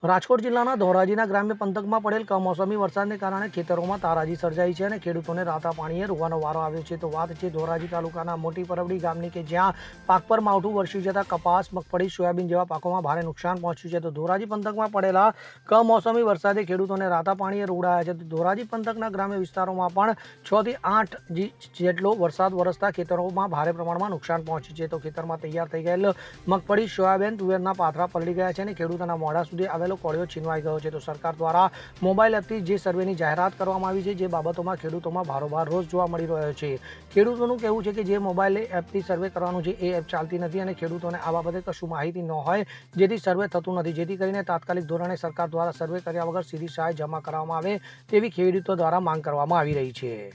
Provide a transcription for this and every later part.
રાજકોટ જિલ્લાના ધોરાજીના ગ્રામ્ય પંથકમાં પડેલ કમોસમી વરસાદને કારણે ખેતરોમાં તારાજી સર્જાઈ છે અને ખેડૂતોને રાતા પાણીએ રોવાનો વારો આવ્યો છે. તો વાત છે ધોરાજી તાલુકાના મોટી પરબડી ગામની કે જ્યાં પાક પર માવઠું વરસી જતા કપાસ, મગફળી, સોયાબીન જેવા પાકોમાં ભારે નુકસાન પહોંચ્યું છે. તો ધોરાજી પંથકમાં પડેલા કમોસમી વરસાદે ખેડૂતોને રાતા પાણીએ રોડાયા છે. તો ધોરાજી પંથકના ગ્રામ્ય વિસ્તારોમાં પણ 6 થી 8 જેટલો વરસાદ વરસતા ખેતરોમાં ભારે પ્રમાણમાં નુકસાન પહોંચ્યું છે. તો ખેતરમાં તૈયાર થઈ ગયેલ મગફળી, સોયાબીન, તુવેરના પાથરા પલળી ગયા છે અને ખેડૂતોના મોઢા સુધી આવેલો કોળિયો છીનવાઈ ગયો છે. તો સરકાર દ્વારા મોબાઈલ એપથી જે સર્વેની જાહેરાત કરવામાં આવી છે, જે બાબતોમાં ખેડૂતોમાં ભારોભાર રોષ જોવા મળી રહ્યો છે. ખેડૂતોનું કહેવું છે કે જે મોબાઈલ એપથી સર્વે કરવાનું છે એ એપ ચાલતી નથી અને ખેડૂતોને આ બાબતે કશું માહિતી ન હોય જેથી સર્વે થતું નથી, જેથી કરીને તાત્કાલિક ધોરણે સરકાર દ્વારા સર્વે કર્યા વગર સીધી સહાય જમા કરવામાં આવે તેવી ખેડૂતો દ્વારા માંગ કરવામાં આવી રહી છે.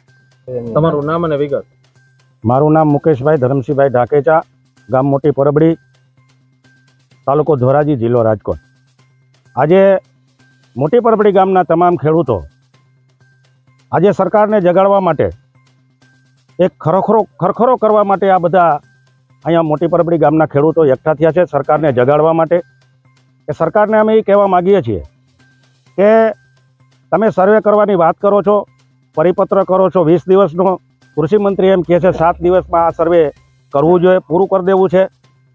તમારું નામ અને વિગત? મારું નામ મુકેશભાઈ ધરમસિંહભાઈ ઢાકેચા, ગામ મોટી પરબડી, તાલુકો ધોરાજી, જિલ્લો રાજકોટ. આજે મોટી પરબડી ગામના તમામ ખેડૂતો આજે સરકારને જગાડવા માટે એક ખરખરો કરવા માટે આ બધા અહીંયા મોટી પરબડી ગામના ખેડૂતો એકઠા થયા છે સરકારને જગાડવા માટે. કે સરકારને અમે એ કહેવા માગીએ છીએ કે તમે સર્વે કરવાની વાત કરો છો, પરિપત્ર કરો છો 20 દિવસનો, કૃષિમંત્રી એમ કહે છે 7 દિવસમાં આ સર્વે કરવું જોઈએ, પૂરું કરી દેવું છે.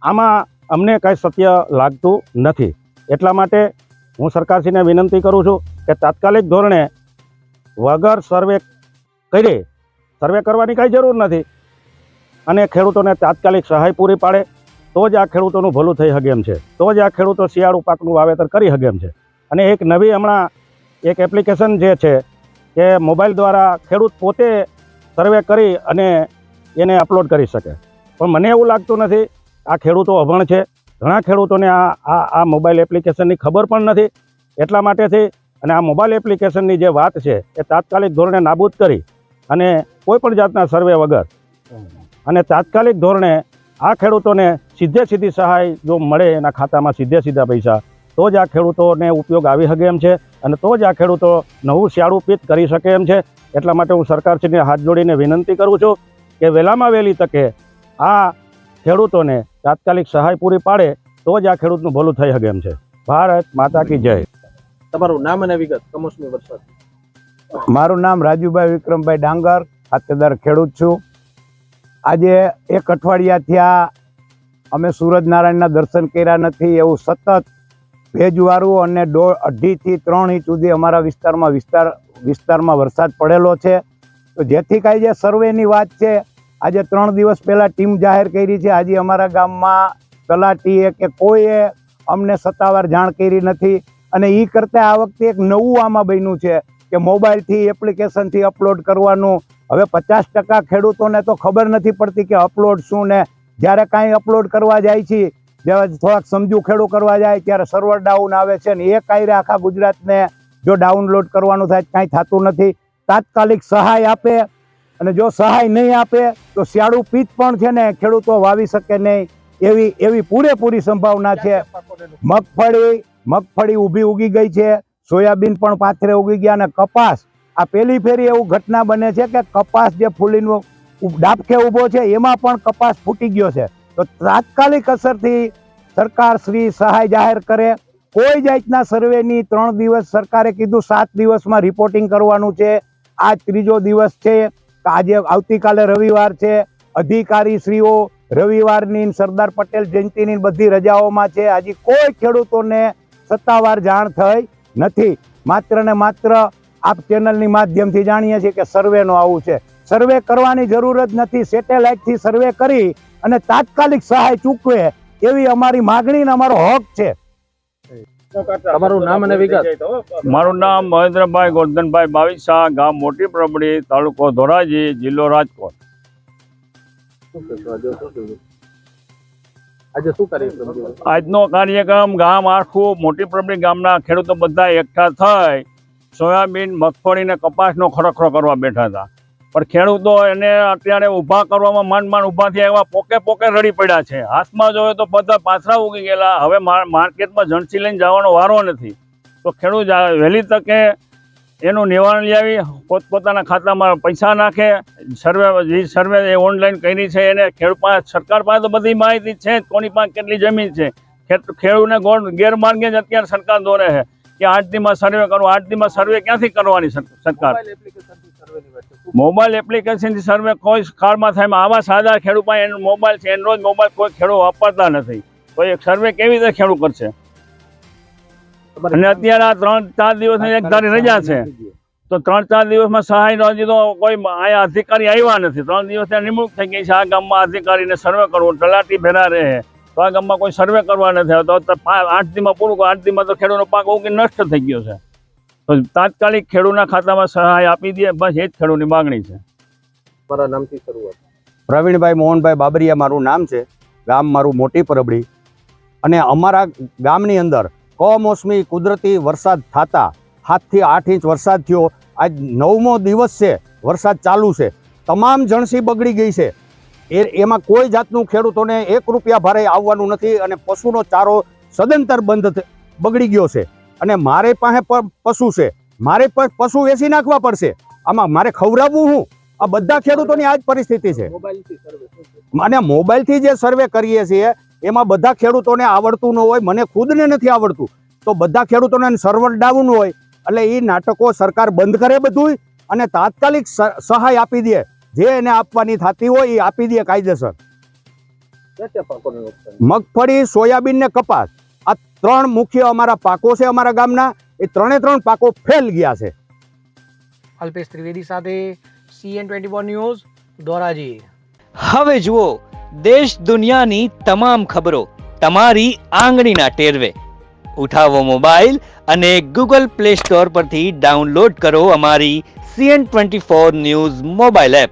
આમાં અમને કાંઈ સત્ય લાગતું નથી. એટલા માટે હું સરકારશ્રીને વિનંતી કરું છું કે તાત્કાલિક ધોરણે વગર સર્વે કરી, સર્વે કરવાની કાંઈ જરૂર નથી અને ખેડૂતોને તાત્કાલિક સહાય પૂરી પાડે તો જ આ ખેડૂતોનું ભલું થઈ શકે એમ છે, તો જ આ ખેડૂતો શિયાળુ પાકનું વાવેતર કરી શકે એમ છે. અને એક નવી હમણાં એક એપ્લિકેશન જે છે કે મોબાઈલ દ્વારા ખેડૂત પોતે સર્વે કરી અને એને અપલોડ કરી શકે. પણ મને એવું લાગતું નથી. આ ખેડૂતો અભણ છે. ઘણા ખેડૂતોને આ મોબાઈલ એપ્લિકેશનની ખબર પણ નથી. એટલા માટેથી અને આ મોબાઈલ એપ્લિકેશનની જે વાત છે એ તાત્કાલિક ધોરણે નાબૂદ કરી અને કોઈ પણ જાતના સર્વે વગર અને તાત્કાલિક ધોરણે આ ખેડૂતોને સીધી સહાય જો મળે એના ખાતામાં સીધા પૈસા, તો જ આ ખેડૂતોને ઉપયોગ આવી શકે એમ છે અને તો જ આ ખેડૂતો નવું શિયાળુ પિત્ત કરી શકે એમ છે. એટલા માટે હું સરકારશ્રીને હાથ જોડીને વિનંતી કરું છું કે વહેલામાં વહેલી તકે આ ખેડૂતોને તાત્કાલિક સહાય પૂરી પાડે તો જ આ ખેડૂતનું ભલું થઈ શકે એમ છે. ભારત માતા કી જય. તમારું નામ અને વિગત? કમોસમી વરસાદ. મારું નામ રાજુભાઈ વિક્રમભાઈ ડાંગર, ખાતેદાર ખેડૂત છું. આજે એક અઠવાડિયાથી અમે સૂરજનારાયણના દર્શન કર્યા નથી. એવું સતત ભેજવાળું અને 2.5 થી 3 ઇંચ સુધી અમારા વિસ્તારમાં વરસાદ પડેલો છે. તો જેથી કાંઈ જે સર્વેની વાત છે, આજે 3 દિવસ પહેલાં ટીમ જાહેર કરી છે. આજે અમારા ગામમાં તલાટીએ કે કોઈએ અમને સત્તાવાર જાણ કરી નથી અને એ કરતાં આ વખતે એક નવું આમાં બન્યું છે કે મોબાઈલથી એપ્લિકેશનથી અપલોડ કરવાનું. હવે 50% ખેડૂતોને તો ખબર નથી પડતી કે અપલોડ શું, ને જ્યારે કાંઈ અપલોડ કરવા જાય છે, જ્યારે થોડાક સમજુ ખેડૂત કરવા જાય ત્યારે સર્વર ડાઉન આવે છે ને એ કાંઈ આખા ગુજરાતને જો ડાઉનલોડ કરવાનું થાય કાંઈ થતું નથી. તાત્કાલિક સહાય આપે અને જો સહાય નહીં આપે તો શિયાળુ પિત્ત પણ છે ને ખેડૂતો વાવી શકે નહીં એવી પૂરેપૂરી સંભાવના છે. મગફળી ઊભી ઉગી ગઈ છે, સોયાબીન પણ પાથરે ઉગી ગયા અને કપાસ આ પહેલી ફેરી એવું ઘટના બને છે કે કપાસ જે ફૂલીનો ડાબકે ઊભો છે એમાં પણ કપાસ ફૂટી ગયો છે. તો તાત્કાલિક અસરથી સરકાર શ્રી સહાય જાહેર કરે. કોઈ જાતના સર્વેની 3 દિવસ સરકારે કીધું 7 દિવસમાં રિપોર્ટિંગ કરવાનું છે. આ 3જો દિવસ છે. આજે આવતીકાલે રવિવાર છે. અધિકારીશ્રીઓ રવિવારની સરદાર પટેલ જયંતિની બધી રજાઓમાં છે. આજે કોઈ ખેડૂતોને સત્તાવાર જાણ થઈ નથી. માત્ર ને માત્ર આપ ચેનલની માધ્યમથી જાણીએ છીએ કે સર્વેનો આવું છે. સર્વે કરવાની જરૂર જ નથી. સેટેલાઇટથી સર્વે કરી અને તાત્કાલિક સહાય ચૂકવે એવી અમારી માગણી અને અમારો હક છે. તમારું નામ અને વિગત? મારું નામ મહેન્દ્રભાઈ ગોરધનભાઈ બાવીસા, ગામ મોટી પરબડી, તાલુકો ધોરાજી, જિલ્લો રાજકોટ. આજે શું કાર્યક્રમ? આજનો કાર્યક્રમ ગામ આખું મોટી પરબડી ગામના ખેડૂતો બધા એકઠા થઈ સોયાબીન, મગફળી ને કપાસનો ખરખરો કરવા બેઠા હતા. પણ ખેડૂતો એને અત્યારે ઊભા કરવામાં માંડ ઊભા થયા, એવા પોકે રડી પડ્યા છે. હાથમાં જોઈએ તો બધા પાથરા ઉગી ગયેલા. હવે માર્કેટમાં જણસી લઈને જવાનો વારો નથી. તો ખેડૂત વહેલી તકે એનું નિવારણ લઈ આવી પોતપોતાના ખાતામાં પૈસા નાખે. સર્વે ઓનલાઈન કરી છે એને ખેડૂત પાસે, સરકાર પાસે તો બધી માહિતી છે, કોની પાસે કેટલી જમીન છે. ખેડૂતને ગેરમાર્ગે જ અત્યારે સરકાર દોરે છે કે 8 દીમાં સર્વે કરવો. 8 દીમાં સર્વે ક્યાંથી કરવાની સરકાર? મોબાઈલ એપ્લિકેશનથી સર્વે કોઈ કાળમાં થાય. આવા સાદા ખેડૂત પાસે એનો મોબાઈલ છે, એન્ડ્રોઈડ મોબાઈલ કોઈ ખેડૂત વાપરતા નથી, તો એ સર્વે કેવી રીતે ખેડૂત કરશે? અને અત્યારે આ 3-4 દિવસની એક ધારી રજા છે, તો 3-4 દિવસમાં સહાય હજી તો કોઈ અહીંયા અધિકારી આવ્યા નથી. 3 દિવસ નિમણૂક થઈ ગઈ છે. આ ગામમાં અધિકારીને સર્વે કરવો, તલાટી ભેરા રહે, તો આ ગામમાં કોઈ સર્વે કરવા નથી આવતો. તો 8 દીમાં પૂરું, 8 દીમાં તો ખેડૂતનો પાક ઉગી નષ્ટ થઈ ગયો છે. તો તાત્કાલિક ખેડૂતના ખાતામાં સહાય આપી દે, બસ એ જ ખેડૂતની માગણી છે. મારા નામથી શરૂઆત. પ્રવીણભાઈ મોહનભાઈ બાબરિયા મારું નામ છે. ગામ મારું મોટી પરબડી. અને અમારા ગામની અંદર કમોસમી કુદરતી વરસાદ થતા 7 થી 8 ઇંચ વરસાદ થયો. આજ 9મો દિવસ છે, વરસાદ ચાલુ છે. તમામ જણસી બગડી ગઈ છે. એમાં કોઈ જાતનું ખેડૂતોને 1 રૂપિયા ભારે આવવાનું નથી. અને પશુનો ચારો સદંતર બંધ બગડી ગયો છે. અને મારે પાસે પણ પશુ છે, મારે પણ પશુ વેચી નાખવા પડશે. આમાં મારે ખવડાવવું હું? આ બધા ખેડૂતોની આ જ પરિસ્થિતિ છે. અને મોબાઈલથી જે સર્વે કરીએ છીએ એમાં બધા ખેડૂતોને આવડતું ન હોય, મને ખુદને નથી આવડતું, તો બધા ખેડૂતોને સર્વર ડાઉન હોય. એટલે એ નાટકો સરકાર બંધ કરે બધું, અને તાત્કાલિક સહાય આપી દે. જે એને આપવાની થતી હોય એ આપી દે કાયદેસર. મગફળી, સોયાબીન ને કપાસ, આ 3 મુખ્ય અમારા પાકો છે અમારા ગામના. એ 3 પાકો ફેલ ગયા છે. અલ્પેશ ત્રિવેદી સાથે CN24 ન્યૂઝ, ધોરાજી. હવે જુઓ દેશ દુનિયાની તમામ ખબરો તમારી આંગળીના ટેરવે. ઉઠાવો મોબાઈલ અને Google Play Store પરથી ડાઉનલોડ કરો અમારી CN24 ન્યૂઝ મોબાઈલ એપ.